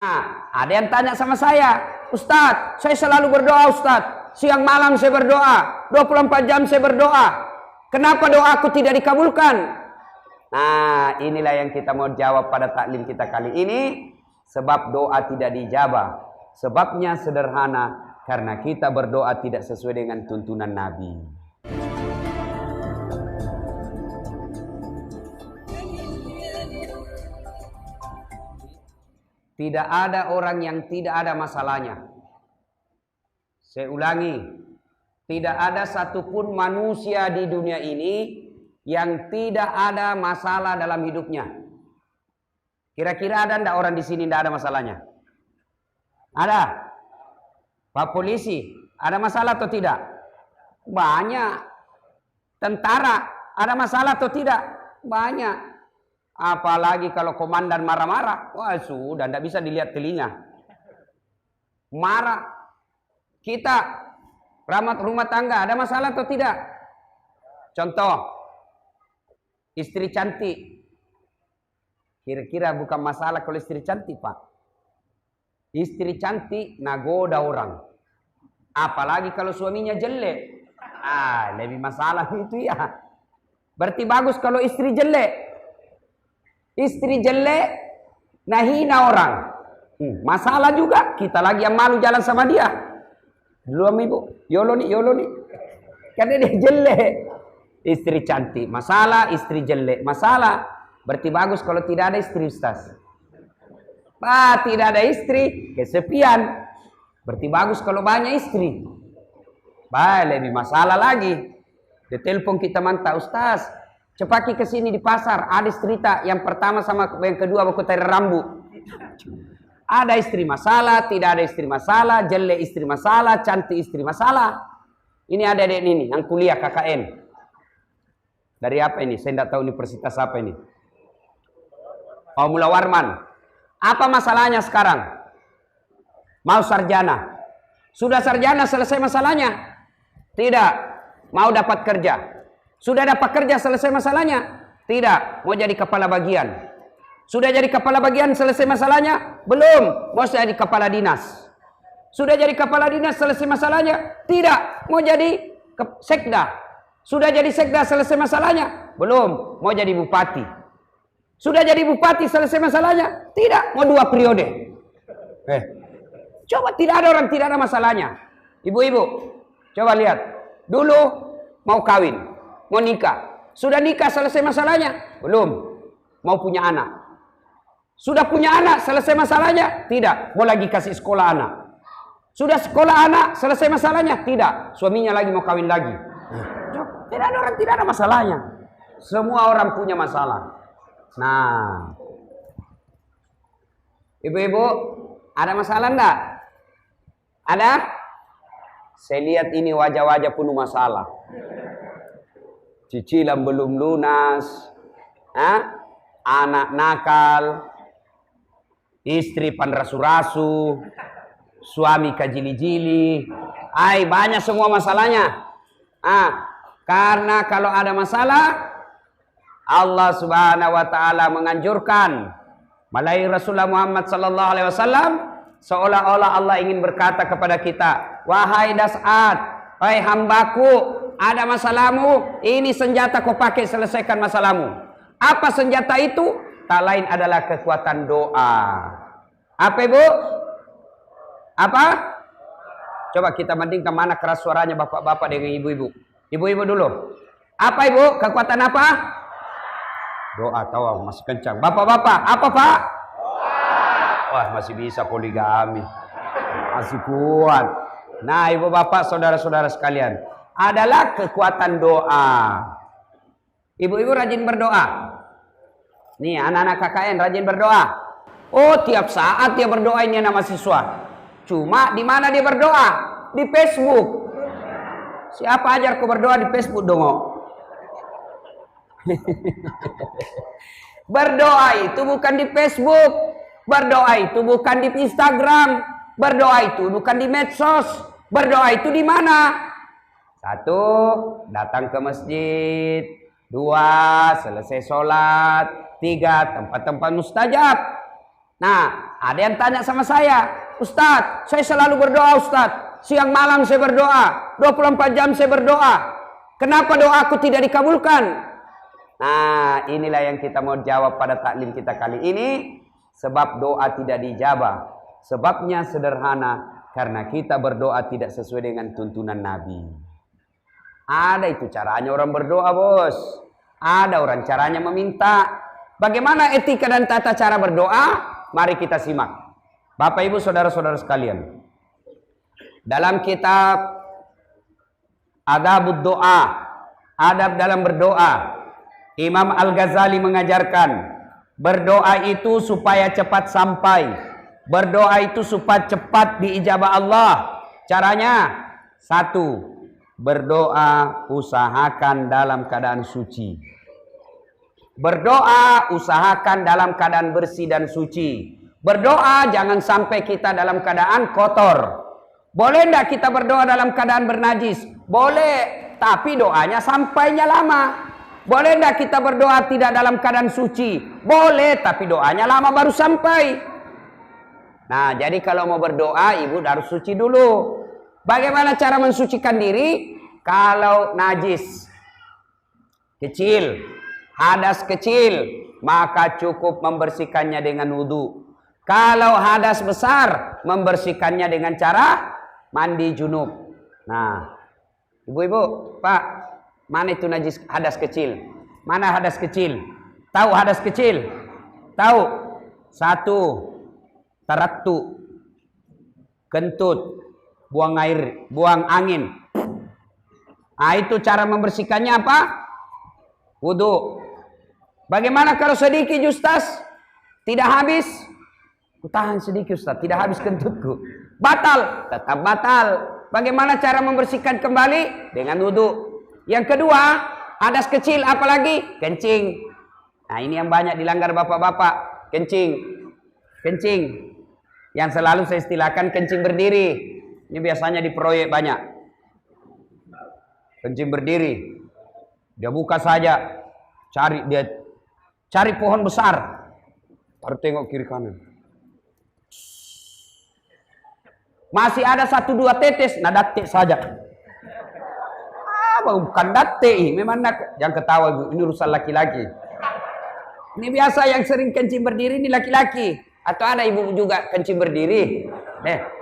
Nah, ada yang tanya sama saya, Ustadz, saya selalu berdoa Ustadz. Siang malam saya berdoa, 24 jam saya berdoa. Kenapa doaku tidak dikabulkan? Nah, inilah yang kita mau jawab pada taklim kita kali ini. Sebab doa tidak dijabah. Sebabnya sederhana, karena kita berdoa tidak sesuai dengan tuntunan Nabi. Tidak ada orang yang tidak ada masalahnya. Saya ulangi, tidak ada satupun manusia di dunia ini yang tidak ada masalah dalam hidupnya. Kira-kira ada enggak orang di sini tidak ada masalahnya? Ada? Pak polisi, ada masalah atau tidak? Banyak. Tentara, ada masalah atau tidak? Banyak. Apalagi kalau komandan marah-marah, wah sudah tidak bisa dilihat telinga. Marah. Kita perawat rumah tangga ada masalah atau tidak? Contoh, istri cantik. Kira-kira bukan masalah kalau istri cantik, Pak. Istri cantik nagoda orang. Apalagi kalau suaminya jelek. Lebih masalah itu ya. Berarti bagus kalau istri jelek. Istri jelek, nahina orang. Masalah juga. Kita lagi yang malu jalan sama dia. Belum ibu, yolo nih. Karena dia jelek. Istri cantik, masalah. Istri jelek, masalah. Berarti bagus kalau tidak ada istri, Ustaz. Tidak ada istri, kesepian. Berarti bagus kalau banyak istri. Lebih masalah lagi. Dia telepon kita mantap, Ustaz. Cepaki ke sini di pasar, ada cerita yang pertama sama yang kedua baku tarik rambut. Ada istri masalah, tidak ada istri masalah, jelek istri masalah, cantik istri masalah. Ini ada adik ini yang kuliah KKN. Dari apa ini? Saya tidak tahu universitas apa ini. Oh, Mula Warman. Apa masalahnya sekarang? Mau sarjana. Sudah sarjana selesai masalahnya? Tidak. Mau dapat kerja. Sudah dapat kerja selesai masalahnya? Tidak. Mau jadi kepala bagian. Sudah jadi kepala bagian selesai masalahnya? Belum. Mau jadi kepala dinas. Sudah jadi kepala dinas selesai masalahnya? Tidak. Mau jadi sekda. Sudah jadi sekda selesai masalahnya? Belum. Mau jadi bupati. Sudah jadi bupati selesai masalahnya? Tidak. Mau 2 periode. Coba tidak ada orang tidak ada masalahnya. Ibu-ibu, coba lihat. Dulu mau kawin. Mau nikah. Sudah nikah selesai masalahnya? Belum. Mau punya anak. Sudah punya anak selesai masalahnya? Tidak. Mau lagi kasih sekolah anak. Sudah sekolah anak selesai masalahnya? Tidak. Suaminya lagi mau kawin lagi. Tidak ada orang tidak ada masalahnya. Semua orang punya masalah. Nah. Ibu-ibu, ada masalah enggak? Ada? Saya lihat ini wajah-wajah penuh masalah. Cicilan belum lunas, anak nakal, istri panrasu-rasu, suami kajili-jili, banyak semua masalahnya. Karena kalau ada masalah, Allah Subhanahu wa taala menganjurkan melalui Rasulullah Muhammad sallallahu alaihi wasallam, seolah-olah Allah ingin berkata kepada kita, wahai Das'at, wahai hambaku, ada masalahmu, ini senjata kau pakai selesaikan masalahmu. Apa senjata itu? Tak lain adalah kekuatan doa. Apa ibu? Apa? Coba kita bandingkan mana keras suaranya bapak-bapak dengan ibu-ibu. Ibu-ibu dulu. Apa ibu? Kekuatan apa? Doa. Tahu masih kencang. Bapak-bapak, apa pak? Wah, masih bisa poligami. Masih kuat. Nah, ibu bapak, saudara-saudara sekalian, adalah kekuatan doa. Ibu-ibu rajin berdoa. Nih, anak-anak KKN rajin berdoa. Oh, tiap saat dia berdoa ini anak mahasiswa. Cuma di mana dia berdoa? Di Facebook. Siapa ajar kau berdoa di Facebook dong? Berdoa itu bukan di Facebook. Berdoa itu bukan di Instagram. Berdoa itu bukan di medsos. Berdoa itu di mana? 1, datang ke masjid. 2, selesai sholat. 3, tempat-tempat mustajab. Nah, Ada yang tanya sama saya, Ustadz, saya selalu berdoa Ustadz. Siang malam saya berdoa, 24 jam saya berdoa. Kenapa doaku tidak dikabulkan? Nah, inilah yang kita mau jawab pada taklim kita kali ini. Sebab doa tidak dijabah. Sebabnya sederhana, karena kita berdoa tidak sesuai dengan tuntunan Nabi. Ada itu caranya orang berdoa, bos. Ada orang caranya meminta. Bagaimana etika dan tata cara berdoa? Mari kita simak. Bapak Ibu saudara-saudara sekalian. Dalam kitab Adabud Doa, adab dalam berdoa, Imam Al-Ghazali mengajarkan berdoa itu supaya cepat sampai. Berdoa itu supaya cepat diijabah Allah. Caranya, 1. Berdoa usahakan dalam keadaan suci. Berdoa usahakan dalam keadaan bersih dan suci. Berdoa jangan sampai kita dalam keadaan kotor. Boleh enggak kita berdoa dalam keadaan bernajis? Boleh, tapi doanya sampainya lama. Boleh enggak kita berdoa tidak dalam keadaan suci? Boleh, tapi doanya lama baru sampai. Nah, jadi kalau mau berdoa, ibu harus suci dulu. Bagaimana cara mensucikan diri? Kalau najis kecil, hadas kecil, maka cukup membersihkannya dengan wudhu. Kalau hadas besar, membersihkannya dengan cara mandi junub. Nah, ibu-ibu, Pak, mana itu najis hadas kecil? Mana hadas kecil? Tahu hadas kecil? Tahu? 1. Tarattu, kentut, buang air, buang angin. Nah, itu cara membersihkannya apa? Wudhu. Bagaimana kalau sedikit Ustaz? Tidak habis? Tahan sedikit Ustaz, tidak habis kentutku. Batal, tetap batal. Bagaimana cara membersihkan kembali? Dengan wudhu. Yang kedua, hadas kecil apalagi? Kencing. Nah, ini yang banyak dilanggar bapak-bapak. Kencing. Kencing. Yang selalu saya istilahkan kencing berdiri. Ini biasanya di proyek banyak. Kencing berdiri. Dia buka saja. Cari pohon besar. Baru tengok kiri kanan. Masih ada 1-2 tetes, nah datik saja. Bukan datik, memang jangan ketawa ibu, ini urusan laki-laki. Ini biasa yang sering kencing berdiri ini laki-laki. Atau ada ibu juga kencing berdiri.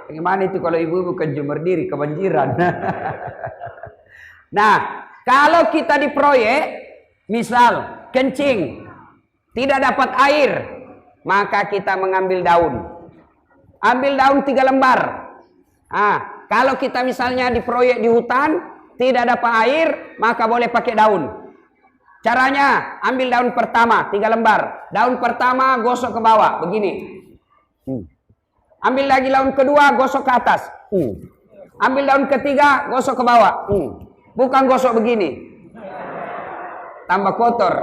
Bagaimana itu kalau ibu kencing berdiri, kebanjiran. Nah, kalau kita di proyek, misal kencing, tidak dapat air, maka kita mengambil daun. Ambil daun 3 lembar. Kalau kita misalnya di proyek di hutan, tidak dapat air, maka boleh pakai daun. Caranya, ambil daun pertama, 3 lembar. Daun pertama gosok ke bawah, begini. Ambil lagi daun kedua, gosok ke atas. Ambil daun ketiga, gosok ke bawah. Bukan gosok begini. Tambah kotor.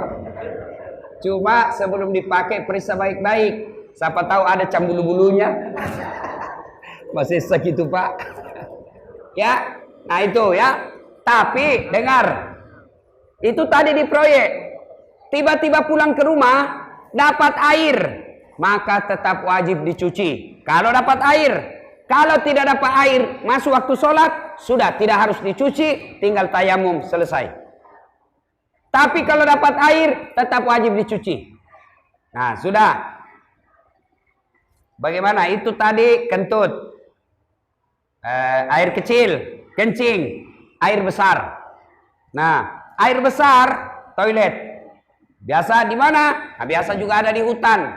Cuma sebelum dipakai, periksa baik-baik. Siapa tahu ada cambulu-bulunya. Masih segitu Pak. Ya, nah itu ya. Tapi dengar, itu tadi di proyek. Tiba-tiba pulang ke rumah dapat air, maka tetap wajib dicuci. Kalau dapat air, kalau tidak dapat air, masuk waktu sholat, sudah tidak harus dicuci, tinggal tayamum selesai. Tapi kalau dapat air, tetap wajib dicuci. Nah, sudah. Bagaimana? Itu tadi kentut. Air kecil, kencing, air besar. Nah, air besar, toilet. Biasa di mana? Nah, biasa juga ada di hutan.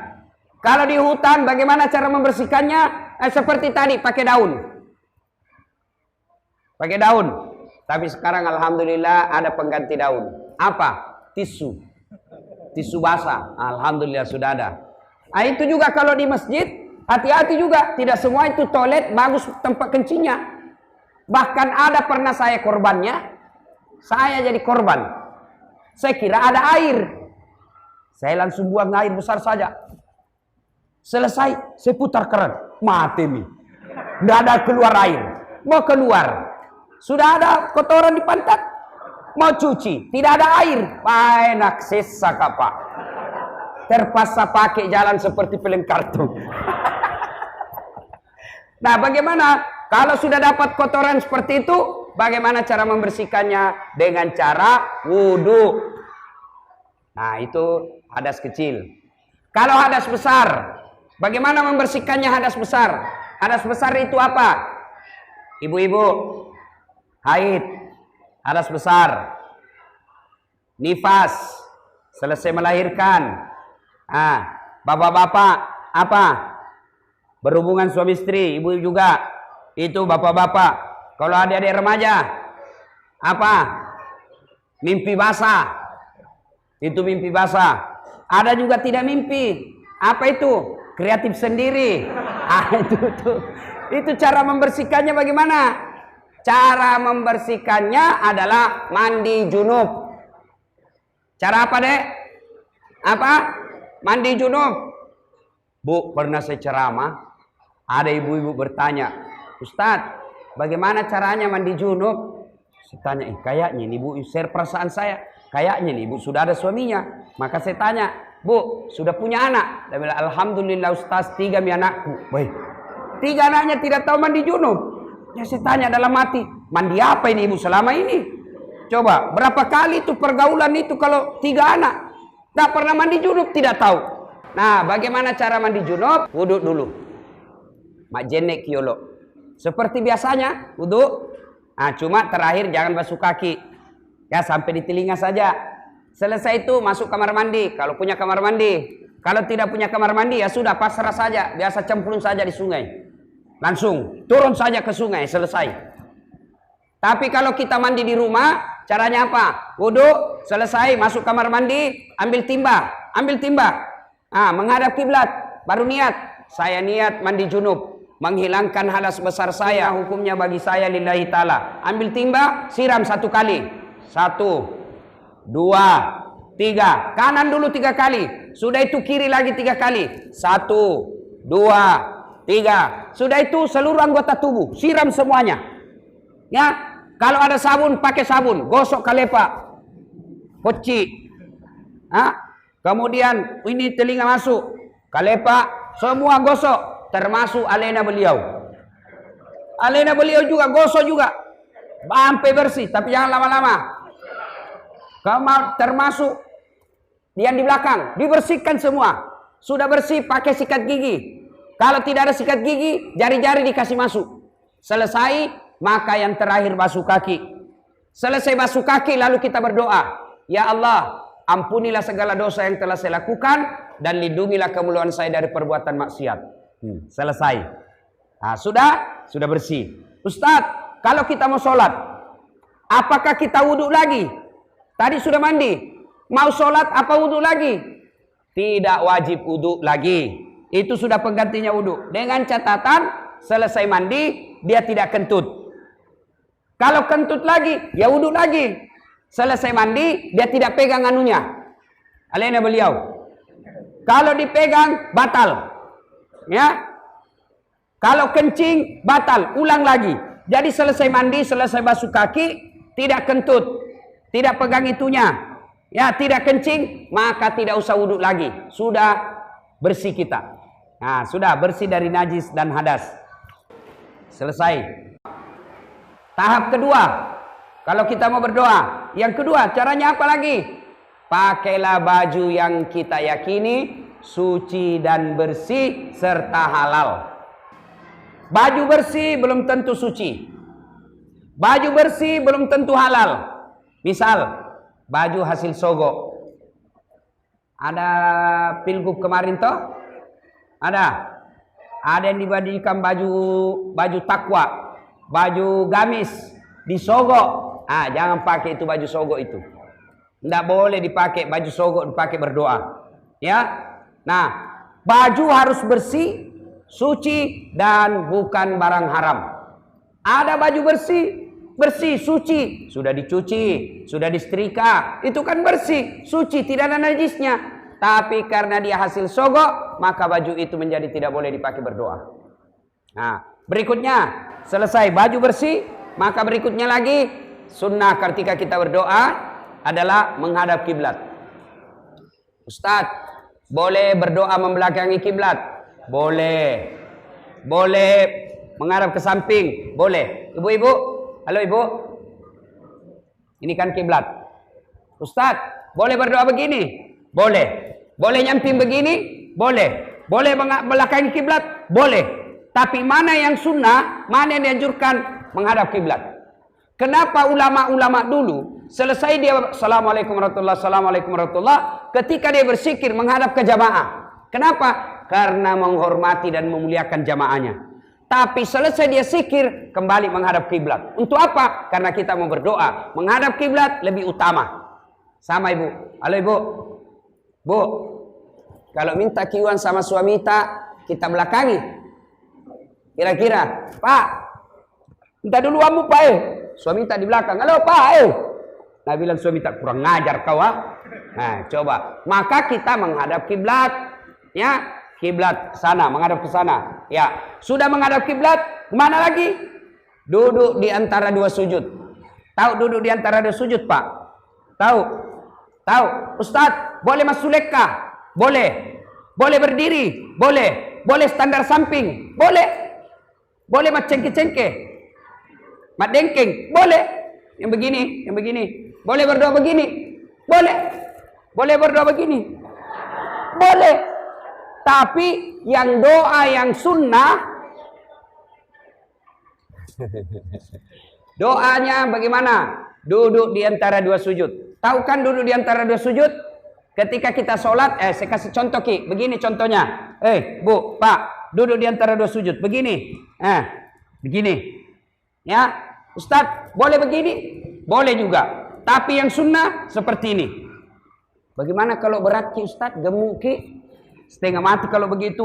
Kalau di hutan, bagaimana cara membersihkannya? Seperti tadi, pakai daun. Pakai daun. Tapi sekarang alhamdulillah ada pengganti daun. Apa? Tisu. Tisu basah. Alhamdulillah sudah ada. Nah, itu juga kalau di masjid. Hati-hati juga, tidak semua itu toilet bagus tempat kencingnya. Bahkan ada pernah saya korbannya, saya jadi korban. Saya kira ada air. Saya langsung buang air besar saja. Selesai, saya putar keran. Mati nih. Tidak ada keluar air. Mau keluar. Sudah ada kotoran di pantat. Mau cuci, tidak ada air. Enak sisa Pak. Terpaksa pakai jalan seperti film kartun. Nah, bagaimana kalau sudah dapat kotoran seperti itu? Bagaimana cara membersihkannya? Dengan cara wudhu. Nah, itu hadas kecil. Kalau hadas besar, bagaimana membersihkannya hadas besar? Hadas besar itu apa? Ibu-ibu, haid, hadas besar, nifas, selesai melahirkan. Bapak-bapak, apa? Berhubungan suami istri, ibu juga. Itu bapak-bapak. Kalau adik-adik remaja, apa? Mimpi basah. Itu mimpi basah. Ada juga tidak mimpi. Apa itu? Kreatif sendiri. Itu cara membersihkannya bagaimana? Cara membersihkannya adalah mandi junub. Cara apa, Dek? Apa? Mandi junub. Bu, pernah saya ceramah, ada ibu-ibu bertanya, Ustadz, bagaimana caranya mandi junub? Saya tanya, kayaknya ini Bu, share perasaan saya. Kayaknya nih Bu sudah ada suaminya. Maka saya tanya, Bu, sudah punya anak? Dia bilang, alhamdulillah Ustaz, 3 anakku. Baik. 3 anaknya tidak tahu mandi junub. Ya saya tanya dalam hati, mandi apa ini Ibu selama ini? Coba, berapa kali itu pergaulan itu kalau 3 anak? Tidak pernah mandi junub, tidak tahu. Nah, bagaimana cara mandi junub? Wudhu dulu. Mak jenek kiolo. Seperti biasanya, wudhu. Nah, cuma terakhir jangan basuh kaki. Ya, sampai di telinga saja. Selesai itu masuk kamar mandi. Kalau punya kamar mandi. Kalau tidak punya kamar mandi, ya sudah pasrah saja. Biasa cemplung saja di sungai. Langsung turun saja ke sungai, selesai. Tapi kalau kita mandi di rumah, caranya apa? Wudhu, selesai, masuk kamar mandi, ambil timba. Ambil timba. Menghadap kiblat, baru niat. Saya niat mandi junub, menghilangkan hadas besar saya, hukumnya bagi saya lillahi ta'ala. Ambil timba, siram 1 kali. 1, 2, 3. Kanan dulu 3 kali. Sudah itu kiri lagi 3 kali. 1, 2, 3. Sudah itu seluruh anggota tubuh, siram semuanya. Ya, kalau ada sabun, pakai sabun, gosok kalepa, poci. Kemudian ini telinga masuk, kalepa, semua gosok, termasuk alena beliau. Alena beliau juga gosok juga, sampai bersih, tapi jangan lama-lama. Termasuk yang di belakang, dibersihkan semua. Sudah bersih, pakai sikat gigi. Kalau tidak ada sikat gigi, jari-jari dikasih masuk. Selesai, maka yang terakhir basuh kaki. Selesai basuh kaki, lalu kita berdoa, ya Allah, ampunilah segala dosa yang telah saya lakukan dan lindungilah kemuliaan saya dari perbuatan maksiat. Selesai. Nah, sudah bersih. Ustadz, kalau kita mau sholat, apakah kita wudhu lagi? Tadi sudah mandi. Mau sholat apa wudhu lagi? Tidak wajib wudhu lagi. Itu sudah penggantinya wudhu. Dengan catatan, selesai mandi, dia tidak kentut. Kalau kentut lagi, ya wudhu lagi. Selesai mandi, dia tidak pegang anunya. Alena beliau. Kalau dipegang, batal. Ya. Kalau kencing, batal. Ulang lagi. Jadi selesai mandi, selesai basuh kaki, tidak kentut. Tidak pegang itunya. Ya, tidak kencing, maka tidak usah wudhu lagi. Sudah bersih kita. Nah, sudah bersih dari najis dan hadas. Selesai. Tahap kedua. Kalau kita mau berdoa, yang kedua caranya apa lagi? Pakailah baju yang kita yakini suci dan bersih serta halal. Baju bersih belum tentu suci. Baju bersih belum tentu halal. Misal, baju hasil sogo. Ada pilgub kemarin toh? Ada yang dibadikan baju takwa, baju gamis disogok. Jangan pakai itu baju sogo itu. Tidak boleh dipakai baju sogo, dipakai berdoa. Ya. Nah, baju harus bersih, suci dan bukan barang haram. Ada baju bersih, suci, sudah dicuci, sudah disetrika, itu kan bersih, suci, tidak ada najisnya. Tapi karena dia hasil sogo, maka baju itu menjadi tidak boleh dipakai berdoa. Nah, berikutnya selesai baju bersih, maka berikutnya lagi sunnah ketika kita berdoa adalah menghadap kiblat. Ustadz, boleh berdoa membelakangi kiblat? Boleh. Boleh menghadap ke samping, boleh. Ibu-ibu, halo ibu. Ini kan kiblat. Ustadz, boleh berdoa begini? Boleh. Boleh nyamping begini? Boleh. Boleh belakangi kiblat? Boleh. Tapi mana yang sunnah, mana yang dianjurkan menghadap kiblat? Kenapa ulama-ulama dulu selesai dia Assalamualaikum warahmatullahi Assalamualaikum warahmatullahi, ketika dia berzikir menghadap ke jamaah? Kenapa? Karena menghormati dan memuliakan jamaahnya. Tapi selesai dia zikir kembali menghadap kiblat. Untuk apa? Karena kita mau berdoa. Menghadap kiblat lebih utama. Sama ibu. Halo ibu. Bu, kalau minta kiuan sama suami kita belakangi. Kira-kira, Pak, minta dulu kamu Pak Suami tak di belakang. Halo Pak Nah bilang suami tak kurang ngajar kau Nah coba. Maka kita menghadap kiblat. Ya, kiblat sana, menghadap ke sana. Ya, sudah menghadap kiblat, kemana lagi? Duduk di antara dua sujud. Tahu duduk di antara dua sujud, Pak? Tahu? Tahu? Ustadz, boleh masuk lekah? Boleh. Boleh berdiri? Boleh. Boleh standar samping? Boleh. Boleh mat cengke-cengke? Mat dengkeng? Boleh. Yang begini. Boleh berdoa begini? Boleh. Boleh berdoa begini? Boleh. Tapi yang doa yang sunnah, doanya bagaimana? Duduk di antara dua sujud. Tahu kan duduk di antara dua sujud? Ketika kita sholat, saya kasih contoh Ki. Begini contohnya. Bu, Pak, duduk di antara dua sujud. Begini. Begini. Ya, Ustadz, boleh begini? Boleh juga. Tapi yang sunnah seperti ini. Bagaimana kalau berat Ki Ustadz? Gemuk Ki? Setengah mati kalau begitu.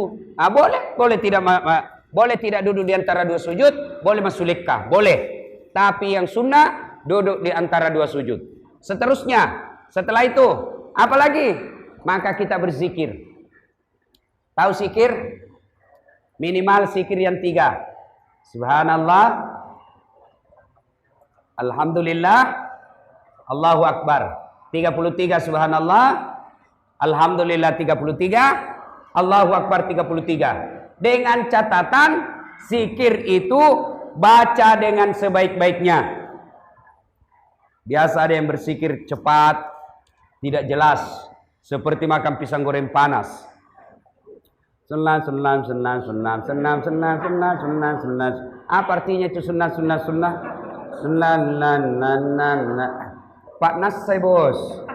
Boleh tidak duduk di antara dua sujud, boleh masuk lekah, boleh. Tapi yang sunnah duduk di antara dua sujud. Seterusnya, setelah itu apa lagi? Maka kita berzikir. Tahu zikir? Minimal zikir yang 3. Subhanallah, Alhamdulillah, Allahu Akbar. 33 subhanallah, Alhamdulillah 33, Allahu Akbar 33. Dengan catatan zikir itu baca dengan sebaik-baiknya. Biasa ada yang berzikir cepat, tidak jelas, seperti makan pisang goreng panas. Sunnah. Apa artinya itu sunnah? Pak Nas saya bos.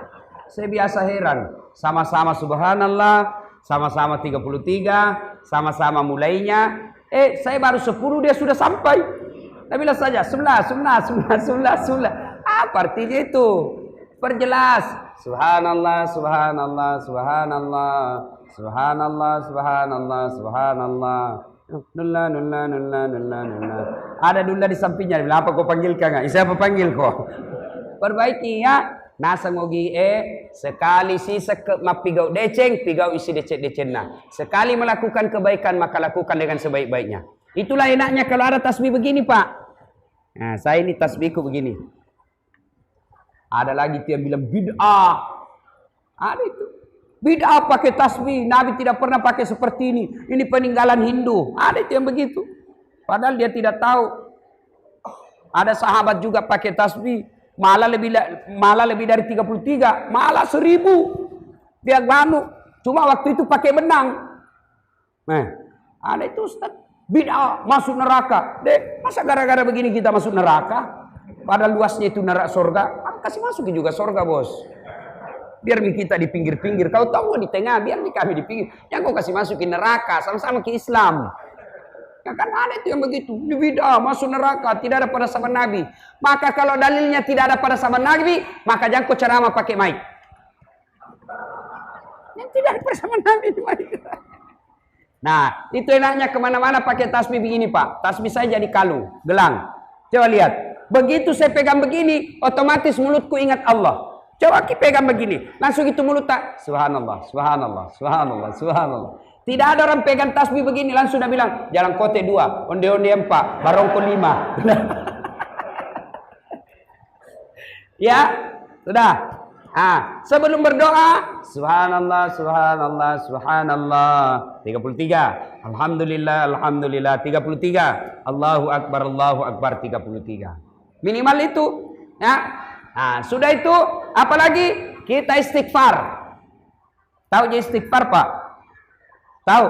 Saya biasa heran. Sama-sama subhanallah, sama-sama 33, sama-sama mulainya. Saya baru 10 dia sudah sampai. Nah bilang saja sunnah. Apa artinya itu? Perjelas. Subhanallah. Nulla. Ada dulla di sampingnya. Bilang, apa kau panggil kah? Siapa panggil kau? Perbaiki ya. Nasa ngogi sekali sisa mapigau deceng, pigau isi deceng. Sekali melakukan kebaikan maka lakukan dengan sebaik-baiknya. Itulah enaknya kalau ada tasbih begini, Pak. Nah, saya ini tasbihku begini. Ada lagi yang bilang bid'ah. Ada itu. Bid'ah pakai tasbih. Nabi tidak pernah pakai seperti ini. Ini peninggalan Hindu. Ada itu yang begitu. Padahal dia tidak tahu. Ada sahabat juga pakai tasbih. Malah lebih dari 33, malah 1000 dia banu. Cuma waktu itu pakai benang. Nah, ada itu Ustaz, bid'ah masuk neraka. Masa gara-gara begini kita masuk neraka? Padahal luasnya itu neraka surga. Kasih masuk juga surga, bos. Biar kita di pinggir-pinggir. Kau tahu di tengah, biar kami di pinggir. Yang kau kasih masukin neraka, sama-sama ke Islam. Ya kan ada itu yang begitu. Bid'ah masuk neraka, tidak ada pada zaman Nabi. Maka kalau dalilnya tidak ada pada zaman Nabi, maka jangan kau ceramah pakai mic. Yang tidak ada pada zaman Nabi. Nah, itu enaknya kemana-mana pakai tasbih begini, Pak. Tasbih saya jadi kalung, gelang. Coba lihat. Begitu saya pegang begini, otomatis mulutku ingat Allah. Coba kita pegang begini, langsung itu mulut tak. Subhanallah. Tidak ada orang pegang tasbih begini langsung dah bilang jalan kote 2, onde-onde 4, barongko 5. Ya, sudah. Sebelum berdoa, subhanallah. 33. Alhamdulillah, alhamdulillah 33. Allahu Akbar 33. Minimal itu, ya. Nah, sudah itu apalagi kita istighfar. Tahu istighfar, Pak? Tahu?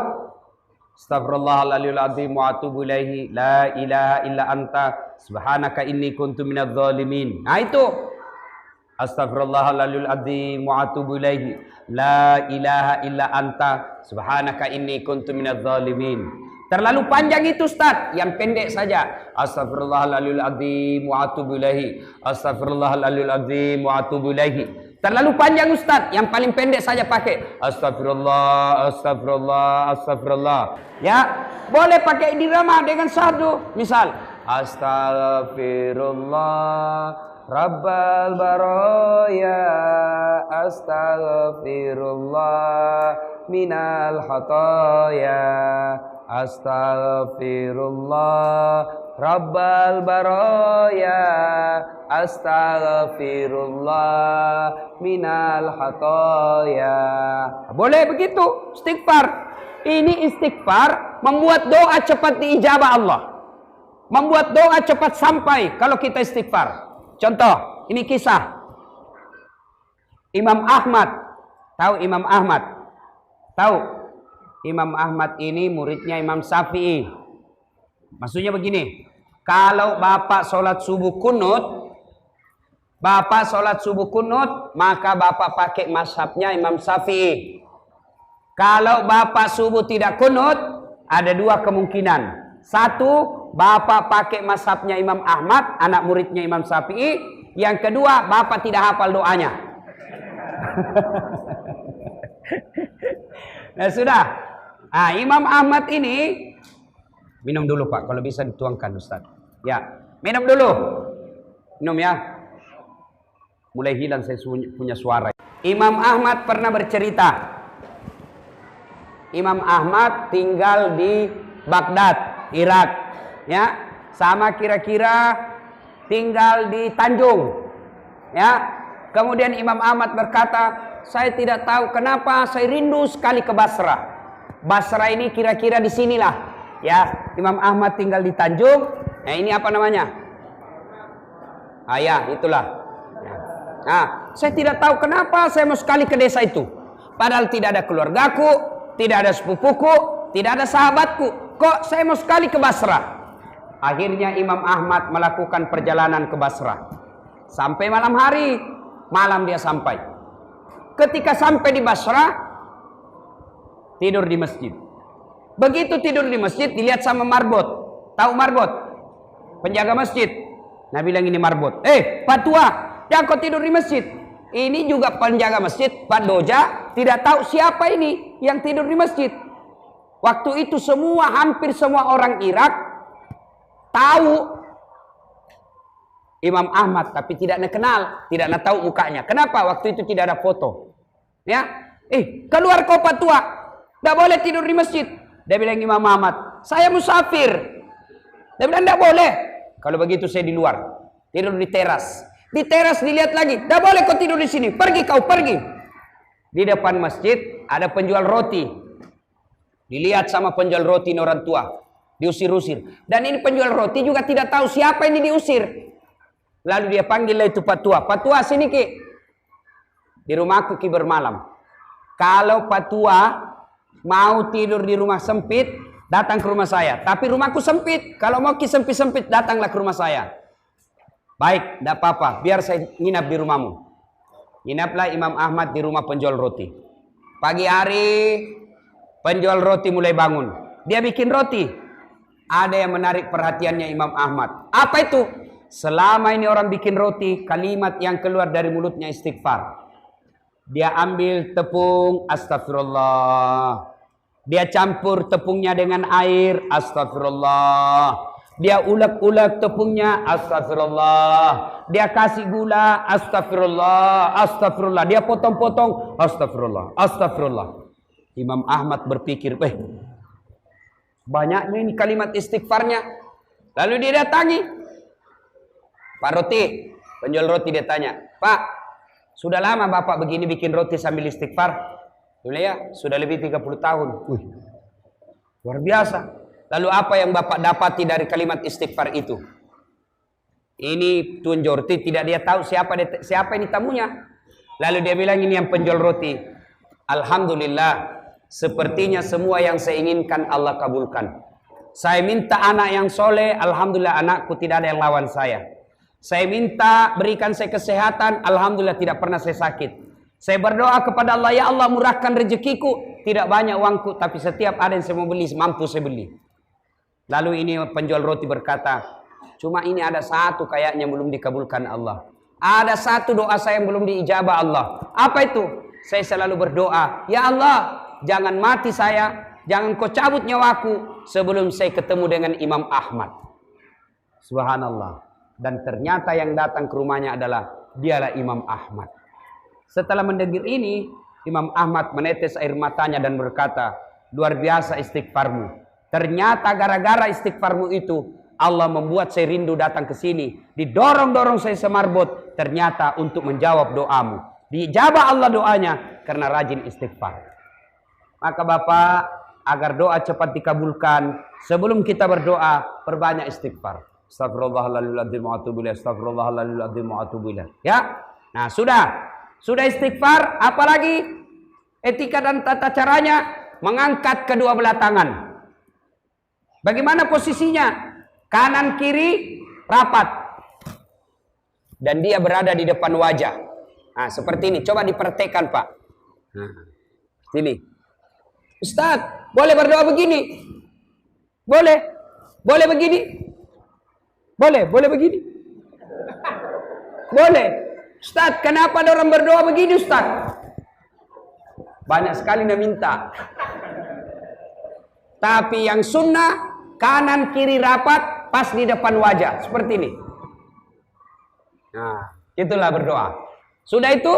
Astaghfirullahaladzim wa atubu ilaihi la ilaha illa anta subhanaka inni kuntu minadz zalimin. Nah, itu Astaghfirullahaladzim wa atubu ilaihi la ilaha illa anta subhanaka inni kuntu minadz zalimin. Terlalu panjang itu, Ustaz. Yang pendek saja. Astaghfirullahaladzim wa atubu ilaihi. Astaghfirullahaladzim wa atubu ilaihi. Terlalu panjang, Ustaz. Yang paling pendek saja pakai astagfirullah, astagfirullah, astagfirullah. Ya, boleh pakai dirama dengan syahdu. Misal, astagfirullah Rabbal baraya, astaghfirullah minal khataya, astaghfirullah Rabbal baraya, astaghfirullah minal khataya. Boleh begitu, istighfar. Ini istighfar membuat doa cepat diijabah Allah. Membuat doa cepat sampai kalau kita istighfar. Contoh, ini kisah Imam Ahmad. Tahu Imam Ahmad? Tahu? Imam Ahmad ini muridnya Imam Syafi'i. Maksudnya begini, kalau bapak sholat subuh kunut, maka bapak pakai mazhabnya Imam Syafi'i. Kalau bapak subuh tidak kunut, ada dua kemungkinan. Satu, bapak pakai mazhabnya Imam Ahmad, anak muridnya Imam Syafi'i. Yang kedua, bapak tidak hafal doanya. Nah, sudah. Nah, Imam Ahmad ini minum dulu, Pak, kalau bisa dituangkan, Ustaz. Ya, minum dulu. Minum ya. Mulai hilang saya punya suara. Imam Ahmad pernah bercerita. Imam Ahmad tinggal di Baghdad, Irak, ya, sama kira-kira tinggal di Tanjung, ya. Kemudian Imam Ahmad berkata, saya tidak tahu kenapa saya rindu sekali ke Basrah. Basrah ini kira-kira di sinilah, ya. Imam Ahmad tinggal di Tanjung. Nah, ini apa namanya? Ah, ya, itulah. Nah, saya tidak tahu kenapa saya mau sekali ke desa itu. Padahal tidak ada keluargaku, tidak ada sepupuku, tidak ada sahabatku. Kok saya mau sekali ke Basrah? Akhirnya Imam Ahmad melakukan perjalanan ke Basrah. Sampai malam hari, malam dia sampai. Ketika sampai di Basrah, tidur di masjid. Begitu tidur di masjid, dilihat sama marbot. Tahu marbot? Penjaga masjid. Nah, bilang ini marbot. Pak Tua, jangan kau tidur di masjid. Ini juga penjaga masjid, Pak Doja, tidak tahu siapa ini yang tidur di masjid. Waktu itu hampir semua orang Irak tahu Imam Ahmad, tapi tidak kenal, tidak tahu mukanya. Kenapa? Waktu itu tidak ada foto. Ya, keluar kau Pak Tua, tidak boleh tidur di masjid. Dia bilang Imam Ahmad, saya musafir. Dia bilang tidak boleh. Kalau begitu saya di luar, tidur di teras. Di teras dilihat lagi, tidak boleh kau tidur di sini. Pergi kau, pergi. Di depan masjid ada penjual roti. Dilihat sama penjual roti ini orang tua, diusir-usir. Dan ini penjual roti juga tidak tahu siapa ini diusir. Lalu dia panggil itu Pak Tua. Pak Tua, sini Ki. Di rumahku Ki bermalam. Kalau Pak Tua mau tidur di rumah sempit, datang ke rumah saya. Tapi rumahku sempit. Kalau mau Ki sempit-sempit, datanglah ke rumah saya. Baik, tidak apa-apa. Biar saya nginap di rumahmu. Nginaplah Imam Ahmad di rumah penjual roti. Pagi hari, penjual roti mulai bangun. Dia bikin roti. Ada yang menarik perhatiannya Imam Ahmad. Apa itu? Selama ini orang bikin roti, kalimat yang keluar dari mulutnya istighfar. Dia ambil tepung, astagfirullah. Dia campur tepungnya dengan air, astagfirullah. Dia ulek-ulek tepungnya, astagfirullah. Dia kasih gula, astagfirullah, astagfirullah. Dia potong-potong, astagfirullah, astagfirullah. Imam Ahmad berpikir, banyaknya ini kalimat istighfarnya. Lalu dia datangi Pak Roti, penjual roti. Dia tanya, Pak, sudah lama Bapak begini bikin roti sambil istighfar? Dulu ya, sudah lebih 30 tahun. Luar biasa. Lalu apa yang Bapak dapati dari kalimat istighfar itu? Ini Tuan Jorti tidak dia tahu siapa ini tamunya. Lalu dia bilang, ini yang penjual roti. Alhamdulillah, sepertinya semua yang saya inginkan Allah kabulkan. Saya minta anak yang soleh, alhamdulillah anakku tidak ada yang lawan saya. Saya minta berikan saya kesehatan, alhamdulillah tidak pernah saya sakit. Saya berdoa kepada Allah, ya Allah murahkan rezekiku, tidak banyak uangku, tapi setiap ada yang saya mau beli, mampu saya beli. Lalu ini penjual roti berkata, cuma ini ada satu kayaknya belum dikabulkan Allah. Ada satu doa saya yang belum diijabah Allah. Apa itu? Saya selalu berdoa, ya Allah, jangan mati saya, jangan kau cabut nyawaku sebelum saya ketemu dengan Imam Ahmad. Subhanallah. Dan ternyata yang datang ke rumahnya adalah dialah Imam Ahmad. Setelah mendengar ini, Imam Ahmad menetes air matanya dan berkata, luar biasa istighfarmu. Ternyata gara-gara istighfarmu itu, Allah membuat saya rindu datang ke sini. Didorong-dorong saya semarbot, ternyata untuk menjawab doamu. Dijabah Allah doanya karena rajin istighfar. Maka Bapak, agar doa cepat dikabulkan, sebelum kita berdoa, perbanyak istighfar. Astagfirullahaladzim wa atubu ilaih, astagfirullahaladzim wa atubu ilaih. Ya, nah sudah istighfar, apalagi etika dan tata caranya mengangkat kedua belah tangan. Bagaimana posisinya? Kanan kiri rapat. Dan dia berada di depan wajah. Nah, seperti ini. Coba dipraktekkan, Pak. Nah, sini. Ustaz, boleh berdoa begini? Boleh. Boleh begini? Boleh begini? Boleh. Ustaz, kenapa ada orang berdoa begini, Ustaz? Banyak sekali yang minta. Tapi yang sunnah, kanan kiri rapat, pas di depan wajah. Seperti ini. Nah, itulah berdoa. Sudah itu,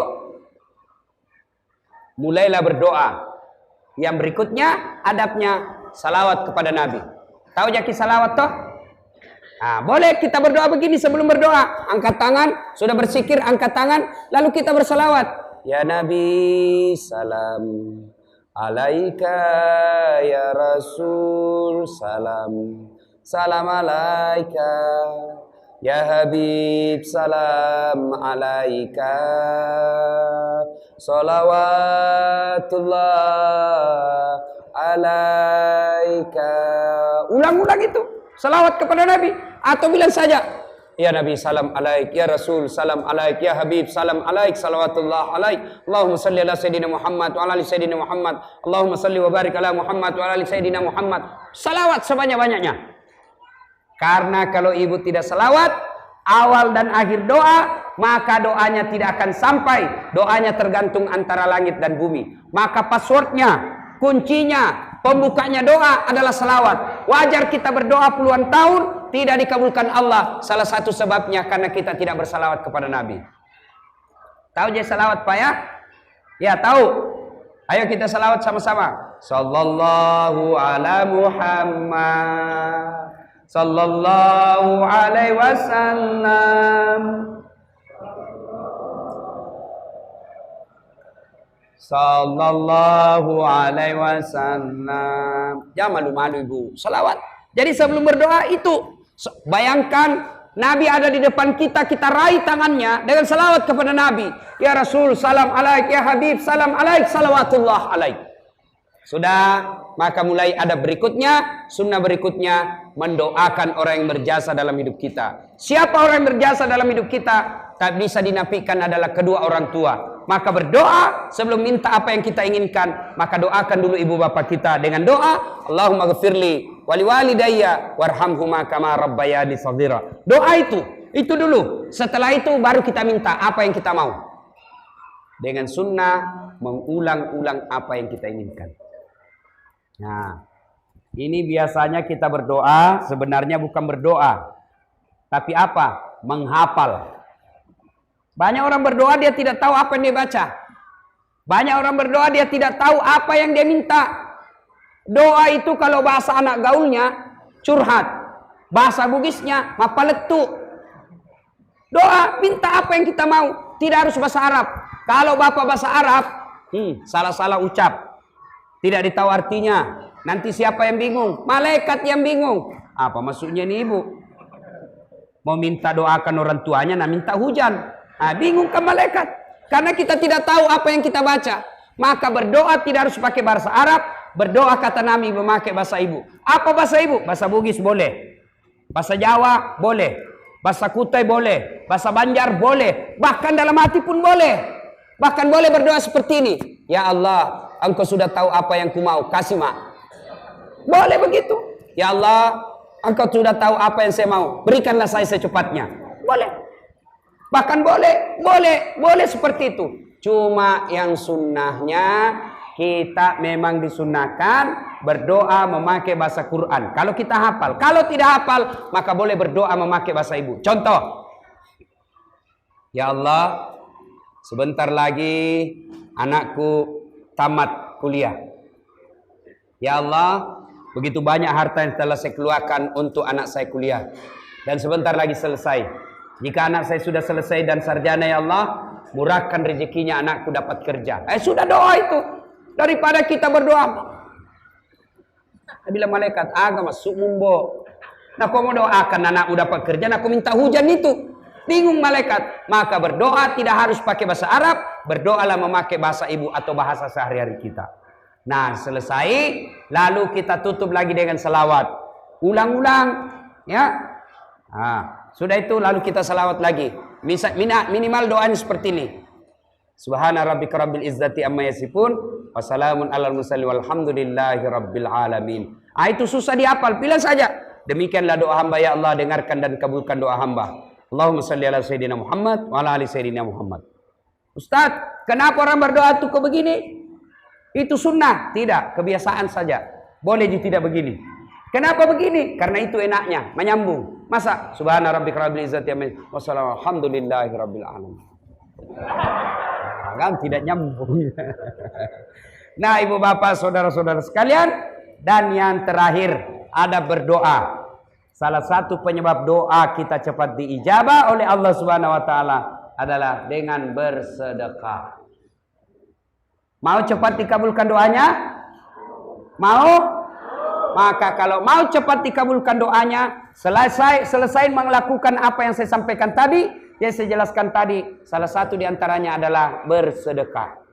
mulailah berdoa. Yang berikutnya, adabnya, salawat kepada Nabi. Tahu jaki salawat toh? Nah, boleh kita berdoa begini sebelum berdoa. Angkat tangan, sudah bersikir, angkat tangan, lalu kita bersalawat. Ya Nabi, salam alaika, ya Rasul, salam. Salam alaika, ya Habib, salam alaika. Salawatullah alaika. Ulang-ulang itu. Salawat kepada Nabi. Atau bilang saja, ya Nabi salam alaik, ya Rasul salam alaik, ya Habib salam alaik, salawatullah alaik. Allahumma salli ala Sayyidina Muhammad wa ala ali Sayyidina Muhammad. Allahumma salli wa barik ala Muhammad wa ala ali Sayyidina Muhammad. Salawat sebanyak-banyaknya. Karena kalau ibu tidak salawat, awal dan akhir doa, maka doanya tidak akan sampai. Doanya tergantung antara langit dan bumi. Maka passwordnya, kuncinya, pembukanya doa adalah salawat. Wajar kita berdoa puluhan tahun, tidak dikabulkan Allah. Salah satu sebabnya karena kita tidak bersalawat kepada Nabi. Tahu je salawat Pak ya? Ya tahu. Ayo kita salawat sama-sama. Sallallahu ala Muhammad. Sallallahu alaihi wasallam. Sallallahu alaihi wasallam. Jangan malu-malu ibu. Salawat. Jadi sebelum berdoa itu, bayangkan Nabi ada di depan kita, kita raih tangannya dengan salawat kepada Nabi. Ya Rasul, salam alaik, ya Habib, salam alaik, salawatullah alaik. Sudah, maka mulai ada berikutnya, sunnah berikutnya, mendoakan orang yang berjasa dalam hidup kita. Siapa orang yang berjasa dalam hidup kita? Tak bisa dinafikan adalah kedua orang tua. Maka berdoa sebelum minta apa yang kita inginkan, maka doakan dulu ibu bapak kita dengan doa, Allahumma ghafirli wali walidayya warhamhuma kama rabbayani shaghira. Doa itu dulu. Setelah itu baru kita minta apa yang kita mau. Dengan sunnah mengulang-ulang apa yang kita inginkan. Nah, ini biasanya kita berdoa, sebenarnya bukan berdoa, tapi apa? Menghafal. Banyak orang berdoa dia tidak tahu apa yang dia baca. Banyak orang berdoa dia tidak tahu apa yang dia minta. Doa itu kalau bahasa anak gaulnya curhat. Bahasa Bugisnya mapaletu. Doa minta apa yang kita mau. Tidak harus bahasa Arab. Kalau bapak bahasa Arab, salah-salah ucap. Tidak ditahu artinya. Nanti siapa yang bingung? Malaikat yang bingung. Apa maksudnya nih ibu? Mau minta doakan orang tuanya, nah minta hujan. Nah, bingung kan malaikat? Karena kita tidak tahu apa yang kita baca. Maka berdoa tidak harus pakai bahasa Arab. Berdoa kata Nabi memakai bahasa ibu. Apa bahasa ibu? Bahasa Bugis boleh. Bahasa Jawa boleh. Bahasa Kutai boleh. Bahasa Banjar boleh. Bahkan dalam hati pun boleh. Bahkan boleh berdoa seperti ini. Ya Allah, Engkau sudah tahu apa yang ku mau. Kasih mak. Boleh begitu. Ya Allah, Engkau sudah tahu apa yang saya mau. Berikanlah saya secepatnya. Boleh. Bahkan boleh seperti itu. Cuma yang sunnahnya kita memang disunahkan berdoa memakai bahasa Quran. Kalau kita hafal. Kalau tidak hafal, maka boleh berdoa memakai bahasa ibu. Contoh. Ya Allah, sebentar lagi anakku tamat kuliah. Ya Allah, begitu banyak harta yang telah saya keluarkan untuk anak saya kuliah. Dan sebentar lagi selesai. Jika anak saya sudah selesai dan sarjana, ya Allah, murahkan rezekinya anakku dapat kerja. Sudah doa itu. Daripada kita berdoa. Bila malaikat agama sumumbo. Nah, kau mau doakan anakku dapat kerja, nah kau minta hujan itu. Bingung malaikat. Maka berdoa tidak harus pakai bahasa Arab. Berdoalah memakai bahasa ibu atau bahasa sehari-hari kita. Nah, selesai, lalu kita tutup lagi dengan salawat. Ulang-ulang, ya. Nah, sudah itu lalu kita salawat lagi. Minimal doanya seperti ini. Subhana rabbika rabbil izzati amma yasifun, wassalamun alal mursalin walhamdulillahi rabbil alamin. Itu susah dihafal, pilih saja. Demikianlah doa hamba, ya Allah, dengarkan dan kabulkan doa hamba. Allahumma salli ala sayyidina Muhammad wa ala ali sayyidina Muhammad. Ustaz, kenapa orang berdoa itu kok begini? Itu sunnah? Tidak, kebiasaan saja. Boleh tidak begini. Kenapa begini? Karena itu enaknya, menyambung. Masa subhana rabbika rabbil izzati amma yasifun wassalamu alhamdulillahi rabbil alamin. Kan tidak nyambung. Nah, ibu bapak, saudara-saudara sekalian, dan yang terakhir ada berdoa. Salah satu penyebab doa kita cepat diijabah oleh Allah Subhanahu wa taala adalah dengan bersedekah. Mau cepat dikabulkan doanya? Mau? Maka kalau mau cepat dikabulkan doanya, selesai melakukan apa yang saya sampaikan tadi, yang saya jelaskan tadi, salah satu diantaranya adalah bersedekah.